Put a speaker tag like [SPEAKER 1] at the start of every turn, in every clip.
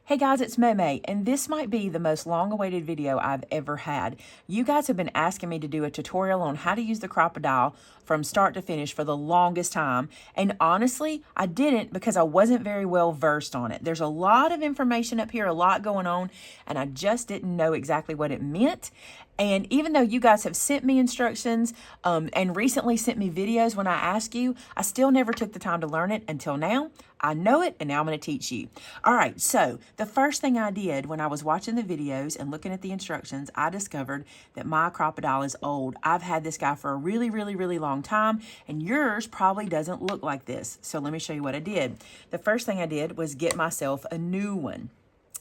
[SPEAKER 1] Hey guys, it's Maymay, and this might be the most long-awaited video I've ever had. You guys have been asking me to do a tutorial on how to use the Crop-A-Dile from start to finish for the longest time, and honestly, I didn't because I wasn't very well versed on it. There's a lot of information up here, a lot going on, and I just didn't know exactly what it meant. And even though you guys have sent me instructions and recently sent me videos when I asked you, I still never took the time to learn it until now. I know it, and now I'm going to teach you. All right, so the first thing I did when I was watching the videos and looking at the instructions, I discovered that my Crop-A-Dile is old. I've had this guy for a really, really, really long time, and yours probably doesn't look like this. So let me show you what I did. The first thing I did was get myself a new one.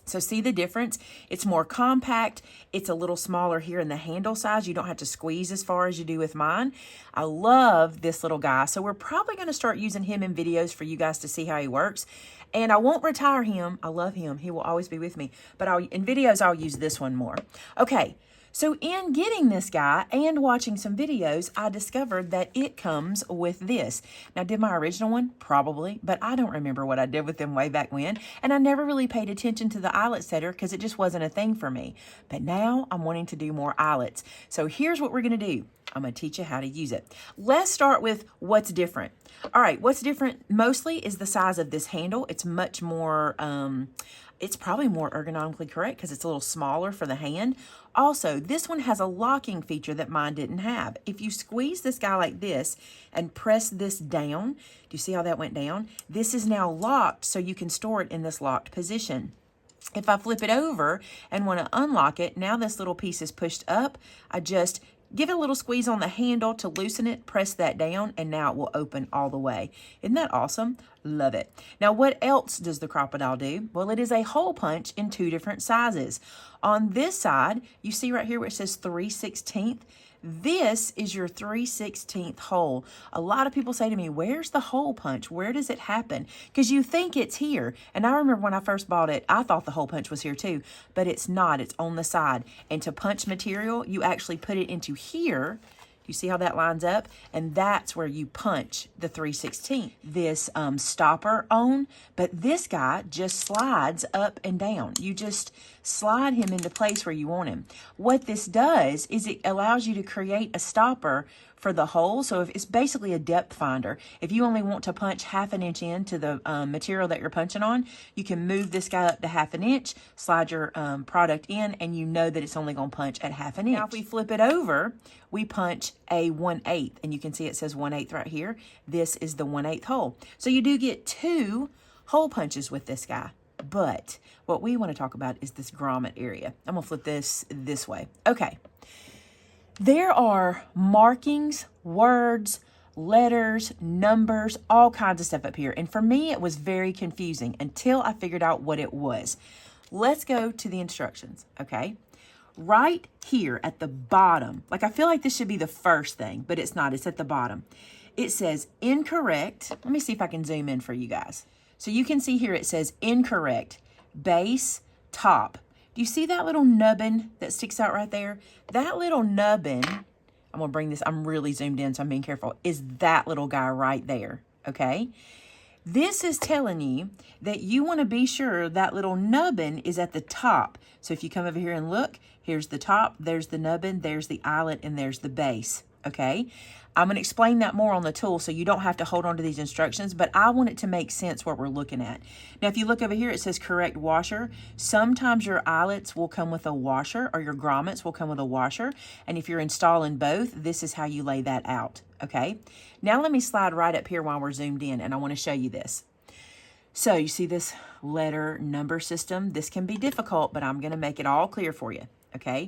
[SPEAKER 1] So see the difference? It's more compact. It's a little smaller here in the handle size. You don't have to squeeze as far as you do with mine. I love this little guy. So we're probably going to start using him in videos for you guys to see how he works. And I won't retire him. I love him. He will always be with me. But in videos, I'll use this one more. Okay. So in getting this guy and watching some videos, I discovered that it comes with this. Now, did my original one? Probably, but I don't remember what I did with them way back when. And I never really paid attention to the eyelet setter because it just wasn't a thing for me. But now I'm wanting to do more eyelets. So here's what we're going to do. I'm going to teach you how to use it. Let's start with what's different. All right, what's different mostly is the size of this handle. It's much more, it's probably more ergonomically correct because it's a little smaller for the hand. Also, this one has a locking feature that mine didn't have. If you squeeze this guy like this and press this down, do you see how that went down? This is now locked, so you can store it in this locked position. If I flip it over and want to unlock it, now this little piece is pushed up. I just give it a little squeeze on the handle to loosen it, press that down, and now it will open all the way. Isn't that awesome? Love it. Now, what else does the Crop-A-Dile do? Well, it is a hole punch in two different sizes. On this side, you see right here where it says 3/16. This is your 3/16 hole. A lot of people say to me, where's the hole punch? Where does it happen? Because you think it's here. And I remember when I first bought it, I thought the hole punch was here too, but it's not. It's on the side. And to punch material, you actually put it into here. You see how that lines up? And that's where you punch the 3/16. This stopper on, but this guy just slides up and down. You just slide him into place where you want him. What this does is it allows you to create a stopper for the hole. So if it's basically a depth finder. If you only want to punch 1/2 inch into the material that you're punching on, you can move this guy up to 1/2 inch, slide your product in, and you know that it's only going to punch at 1/2 inch. Now, if we flip it over, we punch a 1/8, and you can see it says 1/8 right here. This is the 1/8 hole. So you do get 2 hole punches with this guy. But what we want to talk about is this grommet area. I'm going to flip this way. Okay. There are markings, words, letters, numbers, all kinds of stuff up here. And for me, it was very confusing until I figured out what it was. Let's go to the instructions, okay? Right here at the bottom, like I feel like this should be the first thing, but it's not. It's at the bottom. It says incorrect. Let me see if I can zoom in for you guys. So you can see here it says incorrect, base, top. Do you see that little nubbin that sticks out right there? That little nubbin, I'm going to bring this, I'm really zoomed in, so I'm being careful, is that little guy right there, okay? This is telling you that you want to be sure that little nubbin is at the top. So if you come over here and look, here's the top, there's the nubbin, there's the eyelet, and there's the base, okay? I'm going to explain that more on the tool so you don't have to hold on to these instructions, but I want it to make sense what we're looking at. Now, if you look over here, it says correct washer. Sometimes your eyelets will come with a washer or your grommets will come with a washer. And if you're installing both, this is how you lay that out, okay? Now, let me slide right up here while we're zoomed in, and I want to show you this. So you see this letter number system? This can be difficult, but I'm going to make it all clear for you, okay?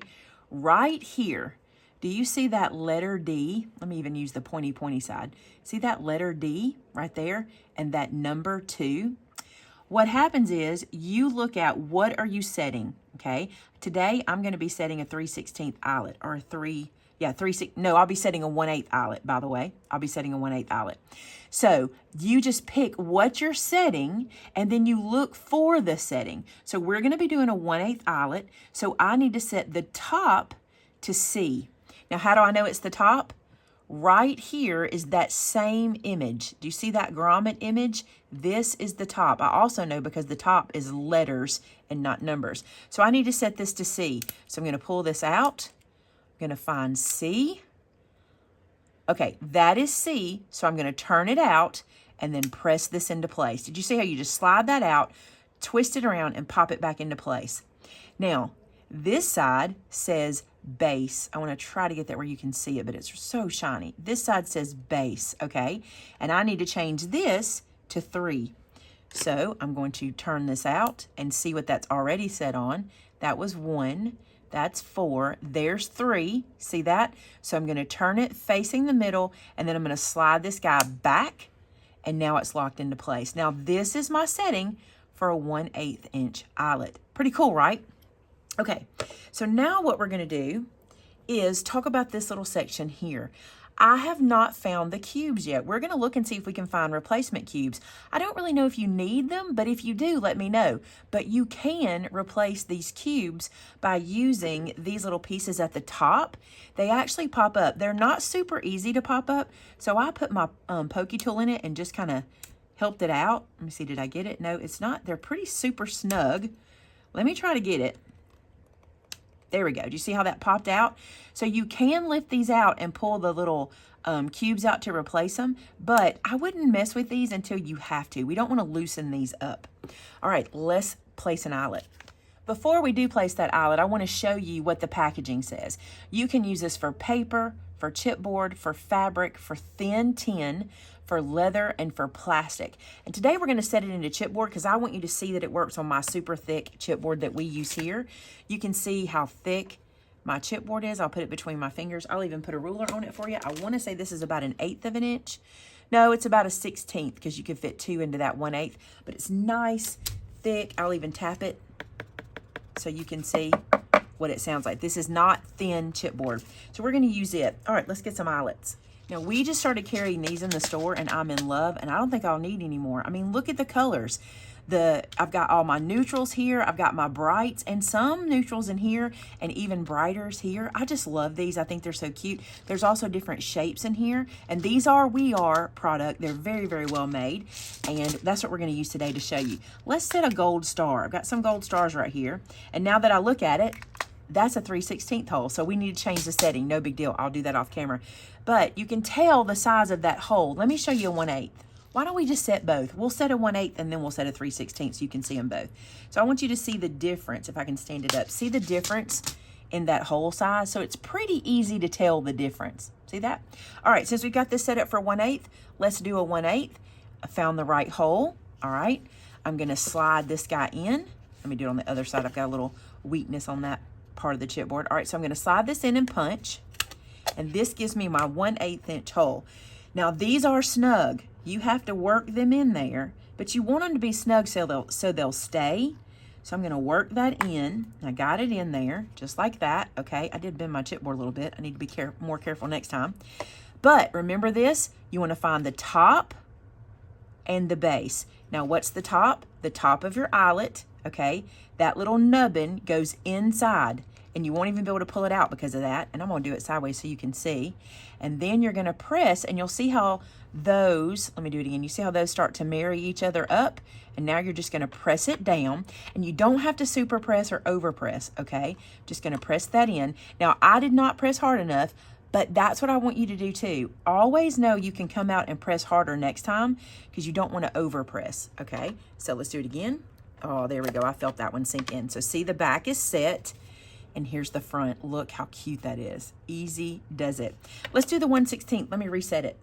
[SPEAKER 1] Right here. Do you see that letter D? Let me even use the pointy side. See that letter D right there and that number 2? What happens is you look at what are you setting, okay? Today, I'm going to be setting a 3/16 eyelet or I'll be setting a 1/8 eyelet, by the way. I'll be setting a 1/8 eyelet. So you just pick what you're setting and then you look for the setting. So we're going to be doing a 1/8 eyelet. So I need to set the top to C. Now, how do I know it's the top? right here is that same image. Do you see that grommet image? This is the top. I also know because the top is letters and not numbers. So I need to set this to C. So I'm going to pull this out. I'm going to find C. Okay, that is C. So I'm going to turn it out and then press this into place. Did you see how you just slide that out, twist it around, and pop it back into place? Now, this side says base. I want to try to get that where you can see it, but it's so shiny. This side says base, okay? And I need to change this to 3. So I'm going to turn this out and see what that's already set on. That was 1. That's 4. There's 3. See that? So I'm going to turn it facing the middle, and then I'm going to slide this guy back, and now it's locked into place. Now this is my setting for a 1/8 inch eyelet. Pretty cool, right? Okay, so now what we're going to do is talk about this little section here. I have not found the cubes yet. We're going to look and see if we can find replacement cubes. I don't really know if you need them, but if you do, let me know. But you can replace these cubes by using these little pieces at the top. They actually pop up. They're not super easy to pop up, so I put my pokey tool in it and just kind of helped it out. Let me see, did I get it? No, it's not. They're pretty super snug. Let me try to get it. There we go. Do you see how that popped out? So you can lift these out and pull the little cubes out to replace them, but I wouldn't mess with these until you have to. We don't want to loosen these up. All right, let's place an eyelet. Before we do place that eyelet, I want to show you what the packaging says. You can use this for paper, for chipboard, for fabric, for thin tin, for leather, and for plastic. And today we're going to set it into chipboard because I want you to see that it works on my super thick chipboard that we use here. You can see how thick my chipboard is. I'll put it between my fingers. I'll even put a ruler on it for you. I want to say this is about 1/8 of an inch. No, it's about 1/16 because you could fit 2 into that 1/8, but it's nice, thick. I'll even tap it so you can see what it sounds like. This is not thin chipboard. So we're going to use it. All right, let's get some eyelets. Now, we just started carrying these in the store, and I'm in love, and I don't think I'll need any more. I mean, look at the colors. I've got all my neutrals here. I've got my brights and some neutrals in here and even brighters here. I just love these. I think they're so cute. There's also different shapes in here, and these are We Are product. They're very, very well made, and that's what we're going to use today to show you. Let's set a gold star. I've got some gold stars right here, and now that I look at it, that's a 3/16 hole, so we need to change the setting. No big deal. I'll do that off camera. But you can tell the size of that hole. Let me show you a 1/8. Why don't we just set both? We'll set a 1/8 and then we'll set a 3/16 so you can see them both. So I want you to see the difference, if I can stand it up. See the difference in that hole size? So it's pretty easy to tell the difference. See that? All right, since we've got this set up for 1/8, let's do a 1/8. I found the right hole. All right, I'm gonna slide this guy in. Let me do it on the other side. I've got a little weakness on that part of the chipboard. All right, so I'm gonna slide this in and punch. And this gives me my 1/8 inch hole. Now these are snug. You have to work them in there, but you want them to be snug so they'll stay. So I'm gonna work that in. I got it in there, just like that. Okay, I did bend my chipboard a little bit. I need to be more careful next time. But remember this, you wanna find the top and the base. Now what's the top? The top of your eyelet, okay? That little nubbin goes inside, and you won't even be able to pull it out because of that. And I'm gonna do it sideways so you can see. And then you're gonna press, and you'll see how those, let me do it again, you see how those start to marry each other up? And now you're just gonna press it down, and you don't have to super press or over press, okay? Just gonna press that in. Now, I did not press hard enough, but that's what I want you to do too. Always know you can come out and press harder next time because you don't wanna over press, okay? So let's do it again. Oh, there we go, I felt that one sink in. So see, the back is set. And here's the front. Look how cute that is. Easy does it. Let's do the 1/16. Let me reset it.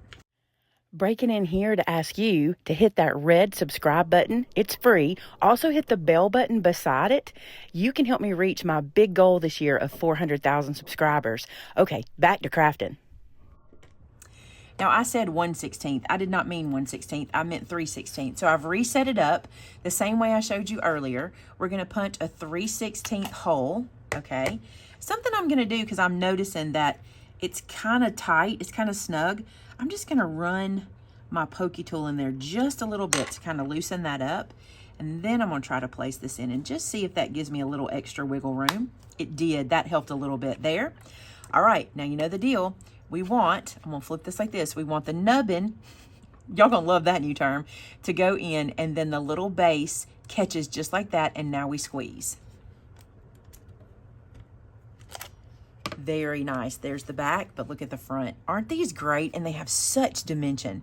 [SPEAKER 1] Breaking in here to ask you to hit that red subscribe button. It's free. Also hit the bell button beside it. You can help me reach my big goal this year of 400,000 subscribers. Okay, back to crafting. Now I said 1/16. I did not mean 1/16. I meant 3/16. So I've reset it up the same way I showed you earlier. We're going to punch a 3/16 hole. Okay, something I'm gonna do because I'm noticing that it's kind of tight, it's kind of snug. I'm just gonna run my pokey tool in there just a little bit to kind of loosen that up. And then I'm gonna try to place this in and just see if that gives me a little extra wiggle room. It did, that helped a little bit there. All right, now you know the deal. we want, I'm gonna flip this like this, we want the nubbin, y'all gonna love that new term, to go in, and then the little base catches just like that, and now we squeeze. Very nice. There's the back, but look at the front. Aren't these great? And they have such dimension.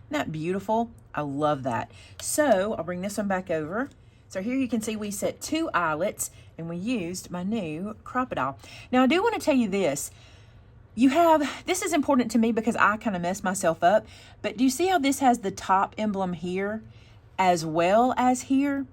[SPEAKER 1] Isn't that beautiful? I love that. So I'll bring this one back over. So here you can see we set 2 eyelets, and we used my new Crop-A-Dile. Now I do want to tell you this. This is important to me because I kind of messed myself up, but do you see how this has the top emblem here as well as here?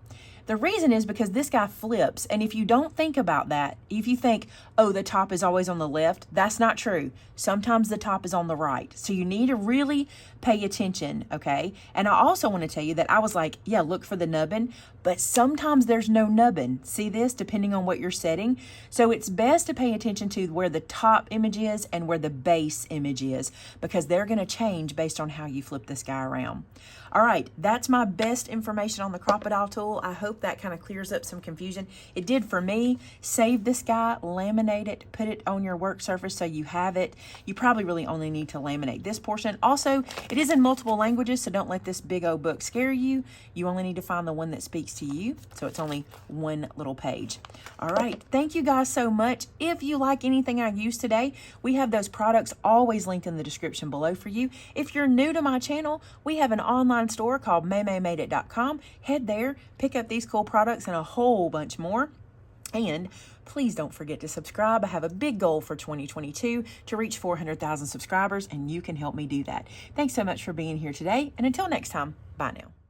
[SPEAKER 1] The reason is because this guy flips, and if you don't think about that, if you think, oh, the top is always on the left, that's not true. Sometimes the top is on the right. So you need to really pay attention, okay? And I also want to tell you that I was like, yeah, look for the nubbin, but sometimes there's no nubbin. See this, depending on what you're setting. So it's best to pay attention to where the top image is and where the base image is, because they're going to change based on how you flip this guy around. All right, that's my best information on the Crop-A-Dile tool. I hope that kind of clears up some confusion. It did for me. Save this guy, laminate it, put it on your work surface so you have it. You probably really only need to laminate this portion. Also, it is in multiple languages, so don't let this big old book scare you. You only need to find the one that speaks to you, so it's only one little page. All right, thank you guys so much. If you like anything I used today, we have those products always linked in the description below for you. If you're new to my channel, we have an online store called MaymayMadeIt.com. Head there, pick up these cool products and a whole bunch more. And please don't forget to subscribe. I have a big goal for 2022 to reach 400,000 subscribers, and you can help me do that. Thanks so much for being here today, and until next time, bye now.